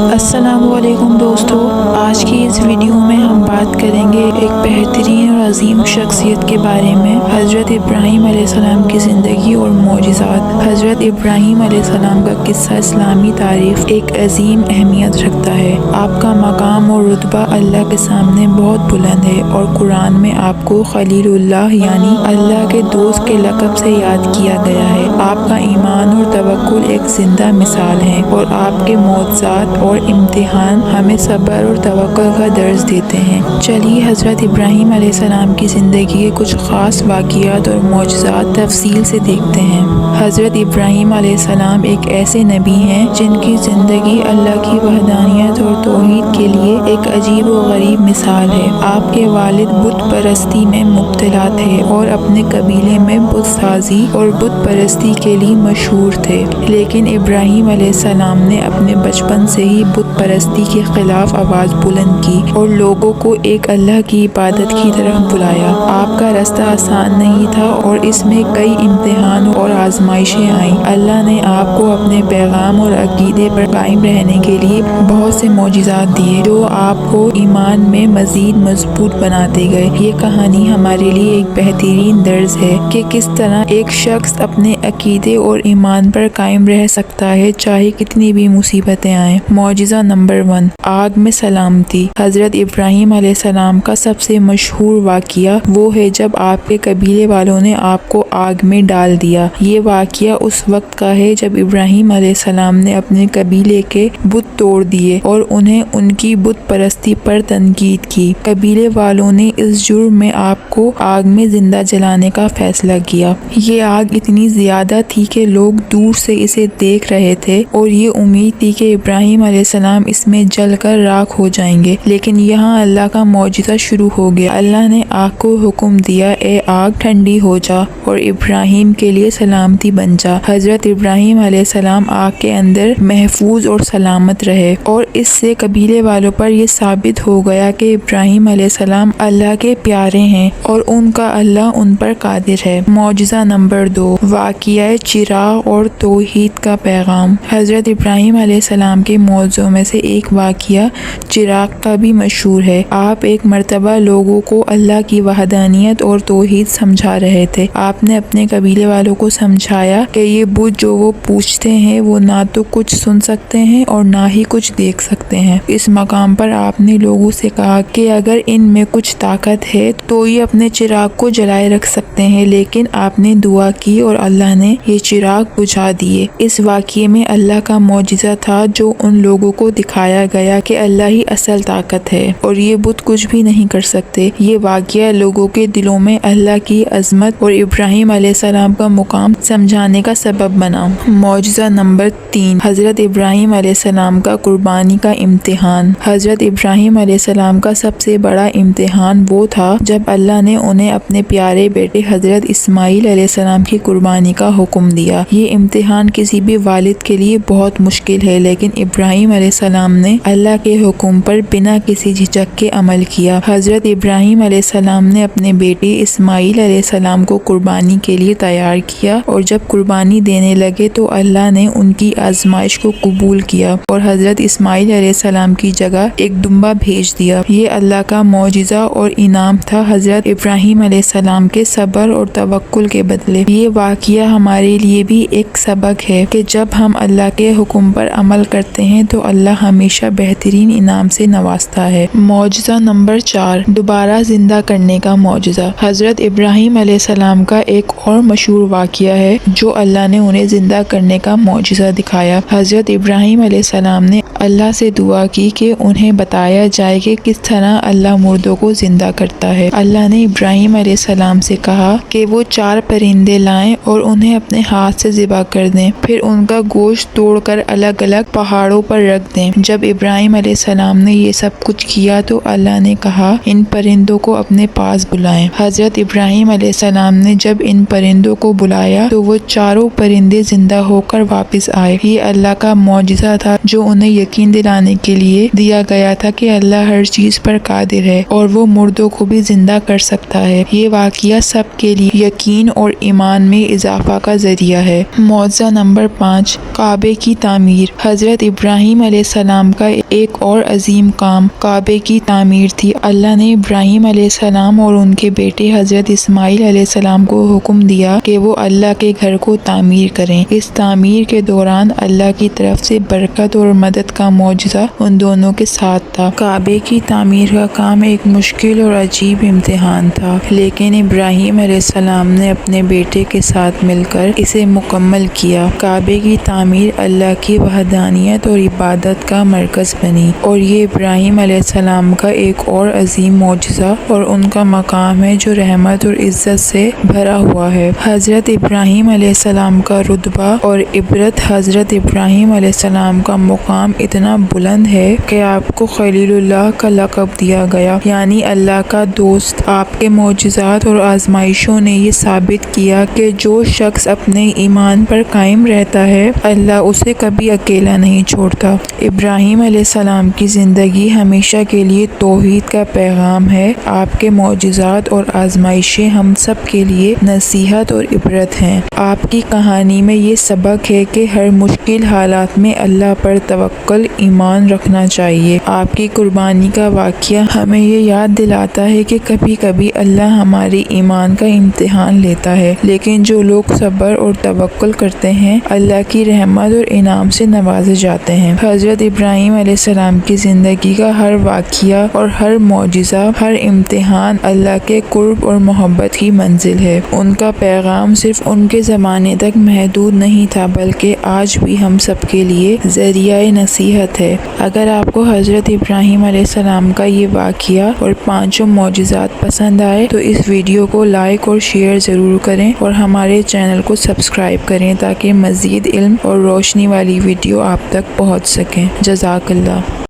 अस्सलामुअलैकुम दोस्तों, आज की इस वीडियो में हम बात करेंगे एक बेहतरीन और अजीम शख्सियत के बारे में, हज़रत इब्राहीम अलैहिस्सलाम की ज़िंदगी और मौजिज़ात। हज़रत इब्राहीम अलैहिस्सलाम का किस्सा इस्लामी तारीख़ एक अजीम अहमियत रखता है। आपका मकाम और रुतबा अल्लाह के सामने बहुत बुलंद है और कुरान में आपको खलीलुल्लाह यानी अल्लाह के दोस्त के लक़ब से याद किया गया है। आपका ईमान और तवक्कुल एक ज़िंदा मिसाल है और आपके मौज़ात और इम्तिहान हमें सब्र और तवक्कुल का दर्ज देते हैं। चलिए हज़रत इब्राहीम अलैहिस्सलाम की ज़िंदगी के कुछ ख़ास वाक़ियात और मौजज़ात तफसील से देखते हैं। हज़रत इब्राहीम अलैहिस्सलाम एक ऐसे नबी हैं जिनकी ज़िंदगी अल्लाह की वहदानियत और तौहीद के लिए एक अजीब व गरीब मिसाल है। आपके वालिद बुत परस्ती में मुब्तला थे और अपने कबीले में बुत साजी और बुत परस्ती के लिए मशहूर थे, लेकिन इब्राहीम अलैहिस्सलाम ने अपने बचपन से ही बुत परस्ती के खिलाफ आवाज़ बुलंद की और लोगों को एक अल्लाह की इबादत की तरफ बुलाया। आपका रास्ता आसान नहीं था और इसमें कई इम्तिहान और आजमाइशें आईं। अल्लाह ने आपको अपने पैगाम और अकीदे पर कायम रहने के लिए बहुत से मौजिज़ात दिए जो आपको ईमान में मज़ीद मजबूत बनाते गए। ये कहानी हमारे लिए एक बेहतरीन दर्ज है कि किस तरह एक शख्स अपने अकीदे और ईमान पर कायम रह सकता है चाहे कितनी भी मुसीबतें आएं। मौजिज़ा नंबर 1, आग में सलामती। हज़रत इब्राहीम अलैहिस्सलाम का सबसे मशहूर वाक़िया वो है जब आपके कबीले वालों ने आपको आग में डाल दिया। ये वाक़िया उस वक्त का है जब इब्राहीम अलैहिस्सलाम ने अपने कबीले के बुत तोड़ दिए और उन्हें उनकी बुत परस्ती पर तनकीद की। कबीले वालों ने इस जुर्म में आपको आग में जिंदा जलाने का फैसला किया। ये आग इतनी ज़्यादा थी कि लोग दूर से इसे देख रहे थे और ये उम्मीद थी कि इब्राहीम अलैहिस्सलाम इसमें जलकर राख हो जाएंगे, लेकिन यहाँ अल्लाह का मौजिज़ा शुरू हो गया। अल्लाह ने आग को हुक्म दिया, ए आग ठंडी हो जा और इब्राहीम के लिए सलामती बन जा। हज़रत इब्राहीम अलैहिस्सलाम आग के अंदर महफूज और सलामत रहे और इससे कबीले वालों पर यह साबित हो गया कि इब्राहीम अलैहिस्सलाम अल्लाह के प्यारे हैं और उनका अल्लाह उन पर कादिर है। मौजिज़ा नंबर 2, वाक़िया चिराग और तौहीद का पैगाम। हज़रत इब्राहीम अलैहिस्सलाम के मौज़ों में से एक वाक़िया चिराग का भी मशहूर है। आप एक मर्तबा लोगों को अल्लाह की वहदानियत और तौहीद समझा रहे थे। आपने अपने कबीले वालों को समझाया कि ये बुत जो वो पूछते हैं वो ना तो कुछ सुन सकते हैं और ना ही कुछ देख सकते हैं। इस मकाम पर आपने लोगों से कहा कि अगर इनमें कुछ ताकत है तो ये अपने चिराग को जलाए रख सकते हैं, लेकिन आपने दुआ की और अल्लाह ने ये चिराग बुझा दिए। इस वाक़ये में अल्लाह का मौजिज़ा था जो उन लोगों को दिखाया गया कि अल्लाह ही असल ताकत है और ये बुत कुछ भी नहीं कर सकते। ये वाक़या लोगों के दिलों में अल्लाह की अज़मत और इब्राहीम अलैहिस्सलाम का मुकाम समझाने का सबब बना। मौजिज़ा नंबर 3, हज़रत इब्राहीम अलैहिस्सलाम का कुर्बानी का इम्तिहान। हज़रत इब्राहीम अलैहिस्सलाम का सबसे बड़ा इम्तिहान वो था जब अल्लाह ने उन्हें अपने प्यारे बेटे हज़रत इस्माईल अलैहिस्सलाम की कुर्बानी का हुक्म दिया। ये इम्तिहान किसी भी वालिद के लिए बहुत मुश्किल है, लेकिन इब्राहीम अलैहिस्सलाम ने अल्लाह के हुक्म पर बिना किसी झिझक के अमल किया। हज़रत इब्राहीम अलैहिस्सलाम ने अपने बेटे इस्माईल अलैहिस्सलाम को कुर्बानी के लिए तैयार किया और जब कुर्बानी देने लगे तो अल्लाह ने उनकी आजमाइश को कबूल किया और हज़रत इस्माईल अलैहिस्सलाम की जगह एक दुम्बा भेज दिया। ये अल्लाह का मौजिज़ा और इनाम था हज़रत इब्राहीम अलैहिस्सलाम के सब्र और तवक्कुल के बदले। ये वाक़िया हमारे लिए भी एक सबक है कि जब हम अल्लाह के हुक्म पर अमल करते हैं तो अल्लाह हमेशा बेहतरीन इनाम से नवाजता है। मौजिज़ा नंबर 4, दोबारा जिंदा करने का मौजिज़ा। हज़रत इब्राहीम अलैहिस्सलाम का एक और मशहूर वाक़िया है जो अल्लाह ने उन्हें जिंदा करने का मौजिज़ा दिखाया। हज़रत इब्राहीम अलैहिस्सलाम ने अल्लाह से दुआ की कि उन्हें बताया जाए कि किस तरह अल्लाह मुर्दों को जिंदा करता है। अल्लाह ने इब्राहीम अलैहिस्सलाम से कहा कि वो 4 परिंदे लाएं और उन्हें अपने हाथ से ज़िबा कर दें, फिर उनका गोश्त तोड़कर अलग अलग पहाड़ों पर रख दें। जब इब्राहीम अलैहिस्सलाम ने ये सब कुछ किया तो अल्लाह ने कहा इन परिंदों को अपने पास बुलाएं। हज़रत इब्राहीम अलैहिस्सलाम ने जब इन परिंदों को बुलाया तो वो 4 परिंदे जिंदा होकर वापस आए। ये अल्लाह का मौजिज़ा था जो उन्हें यकीन दिलाने دکھانے کے لیے دیا گیا تھا کہ اللہ ہر چیز پر قادر ہے اور وہ مردوں کو بھی زندہ کر سکتا ہے۔ یہ واقعہ سب کے لیے یقین اور ایمان میں اضافہ کا ذریعہ ہے۔ معجزہ نمبر 5، کعبے کی تعمیر۔ حضرت ابراہیم علیہ السلام کا ایک اور عظیم کام کعبے کی تعمیر تھی۔ اللہ نے ابراہیم علیہ السلام اور ان کے بیٹے حضرت اسماعیل علیہ السلام کو حکم دیا کہ وہ اللہ کے گھر کو تعمیر کریں۔ اس تعمیر کے دوران اللہ کی طرف سے برکت اور مدد کا معجزہ ان دونوں کے ساتھ تھا۔ کعبے کی تعمیر کا کام ایک مشکل اور عجیب امتحان تھا، لیکن ابراہیم علیہ السلام نے اپنے بیٹے کے ساتھ مل کر اسے مکمل کیا۔ کعبے کی تعمیر اللہ کی وحدانیت اور عبادت کا مرکز بنی، اور یہ ابراہیم علیہ السلام کا ایک اور عظیم معجزہ اور ان کا مقام ہے جو رحمت اور عزت سے بھرا ہوا ہے۔ حضرت ابراہیم علیہ السلام کا رتبہ اور عبرت، حضرت ابراہیم علیہ السلام کا مقام اتنا بلند ہے کہ آپ کو خلیل اللہ کا لقب دیا گیا، یعنی اللہ کا دوست۔ آپ کے معجزات اور آزمائشوں نے یہ ثابت کیا کہ جو شخص اپنے ایمان پر قائم رہتا ہے اللہ اسے کبھی اکیلا نہیں چھوڑتا۔ ابراہیم علیہ السلام کی زندگی ہمیشہ کے لیے توحید کا پیغام ہے۔ آپ کے معجزات اور آزمائشیں ہم سب کے لیے نصیحت اور عبرت ہیں۔ آپ کی کہانی میں یہ سبق ہے کہ ہر مشکل حالات میں اللہ پر توکل، ایمان رکھنا چاہیے۔ آپ کی قربانی کا واقعہ ہمیں یہ یاد دلاتا ہے کہ کبھی کبھی اللہ ہمارے ایمان کا امتحان لیتا ہے، لیکن جو لوگ صبر اور توکل کرتے ہیں اللہ کی رحمت اور انعام سے نوازے جاتے ہیں۔ حضرت ابراہیم علیہ السلام کی زندگی کا ہر واقعہ اور ہر معجزہ، ہر امتحان اللہ کے قرب اور محبت کی منزل ہے۔ ان کا پیغام صرف ان کے زمانے تک محدود نہیں تھا بلکہ آج بھی ہم سب کے لیے ذریعہ نصیحت ہے۔ اگر آپ کو حضرت ابراہیم علیہ السلام کا یہ واقعہ اور 5 معجزات پسند آئے تو اس ویڈیو کو لائک اور شیئر ضرور کریں اور ہمارے چینل کو سبسکرائب کریں تاکہ مزید علم اور روشنی والی ویڈیو آپ تک پہنچ سکیں۔ جزاک اللہ۔